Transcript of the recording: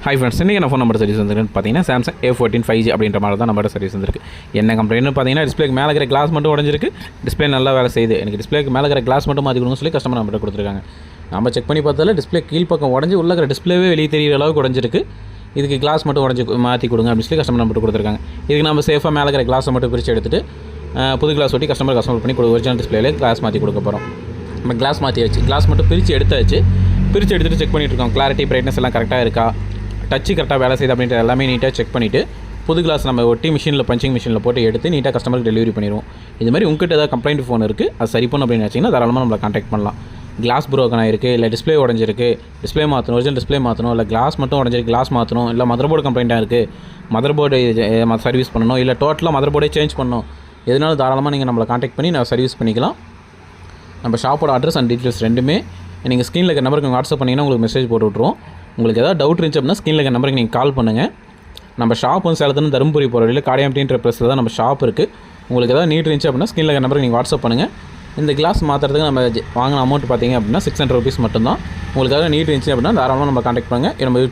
Hi friends, இன்றைக்கி நான் phone number service வந்துருக்குன்னு பார்த்தீங்கன்னா சாம்சங் A14 5G அப்படின்ற மாதிரி தான் நம்மளோட சர்வீஸ் வந்துருக்கு. என்ன கம்ப்ளைண்ட்னு பார்த்தீங்கன்னா டிஸ்பிளேக்கு மேலே இருக்கிற கிளாஸ் மட்டும் உடஞ்சிருக்கு. டிஸ்பிளே நல்லா வேலை செய்யுது, எனக்கு டிஸ்பிளேக்கு மேலே இருக்கிற கிளாஸ் மட்டும் மாற்றி கொடுங்கன்னு சொல்லி கஸ்டமர் நம்மகிட்ட கொடுத்துருக்காங்க. நம்ம செக் பண்ணி பார்த்தால டிஸ்பிளே கீழ்ப்பக்கம் உடஞ்சி உள்ள இருக்கிற டிஸ்பிளேவே வெளியே தெரியிற அளவுக்கு உடஞ்சிருக்கு. இதுக்கு கிளாஸ் மட்டும் உடஞ்சி மாற்றி கொடுங்க அப்படின்னு சொல்லி கஸ்டமர் நம்மகிட்ட கொடுத்துருக்காங்க. இதுக்கு நம்ம சேஃபாக மேலே இருக்கிற கிளாஸை மட்டும் பிரித்து எடுத்துட்டு புது கிளாஸ் ஒட்டி கஸ்டமர் பண்ணி ஒரிஜினல் டிஸ்பிளேலே கிளாஸ் மாற்றி கொடுக்க போகிறோம். நம்ம கிளாஸ் மாற்றியாச்சு, கிளாஸ் மட்டும் பிரித்து எடுத்துகிட்டு செக் பண்ணிட்டு இருக்கோம். கிளாரிட்டி, பிரைட்னஸ் எல்லாம் கரெக்டாக இருக்கா, டச்சு கரெக்டாக வேலை செய்யுது அப்படின்ற எல்லாமே நீட்டாக செக் பண்ணிவிட்டு புது கிளாஸ் நம்ம ஒட்டி மிஷினில் பஞ்சிங் மிஷினில் போட்டு எடுத்து நீட்டாக கஸ்டமருக்கு டெலிவரி பண்ணிடுவோம். இது மாதிரி உங்கள்கிட்ட ஏதாவது கம்ப்ளைண்ட் ஃபோன் இருக்குது, அது சரி பண்ணணும் அப்படின்னு நினச்சிங்கன்னா தாராளமாக நம்மளை கான்டாக்ட் பண்ணலாம். கிளாஸ் ப்ரோக்கன் ஆகிருக்கு, இல்லை டிஸ்பிளே உடஞ்சிருக்கு, டிஸ்பிளே மாற்றணும், ஒரிஜினல் டிஸ்பிளே மாற்றணும், இல்லை கிளாஸ் மட்டும் உடஞ்சிருக்கு கிளாஸ் மாற்றணும், இல்லை மதர் போர்டு கம்ப்ளைண்ட்டாக இருக்குது, மதர் போர்டு சர்வீஸ் பண்ணணும், இல்லை டோட்டலாக மதர் போர்டே சேஞ்ச் பண்ணணும், எதனாலும் தாராளமாக நீங்கள் நம்மளை கான்டாக்ட் பண்ணி நான் சர்வீஸ் பண்ணிக்கலாம். நம்ம ஷாப்போட அட்ரஸ் அண்ட் டீட்டெயில்ஸ் ரெண்டுமே நீங்கள் ஸ்க்ரீனில் இருக்க நம்பருக்கு வாட்ஸ்அப் பண்ணிங்கன்னா உங்களுக்கு மெசேஜ் போட்டு விட்ருவோம். உங்களுக்கு ஏதாவது டவுட் இருந்துச்சு அப்படின்னா ஸ்க்ரீனில் இருக்க நம்பருக்கு நீங்கள் கால் பண்ணுங்கள். நம்ம ஷாப் வந்து சேலத்துலேருந்து தருமபுரி போகிற வழியில் காடையாம்பட்டின்ற ப்ளஸில் தான் நம்ம ஷாப் இருக்குது. உங்களுக்கு ஏதாவது நீட் இருந்துச்சு அப்படின்னா ஸ்க்ரீனில் இருக்க நம்பருக்கு நீங்கள் வாட்ஸ்அப் பண்ணுங்கள். இந்த கிளாஸ் மாற்றுறதுக்கு நம்ம வாங்கின அமௌண்ட் பார்த்தீங்க அப்படின்னா 600 rupees மட்டும்தான். உங்களுக்கு ஏதாவது நீட் இருந்துச்சு அப்படின்னா தாராளமாக நம்ம கான்டாக்ட் பண்ணுங்கள். நம்ம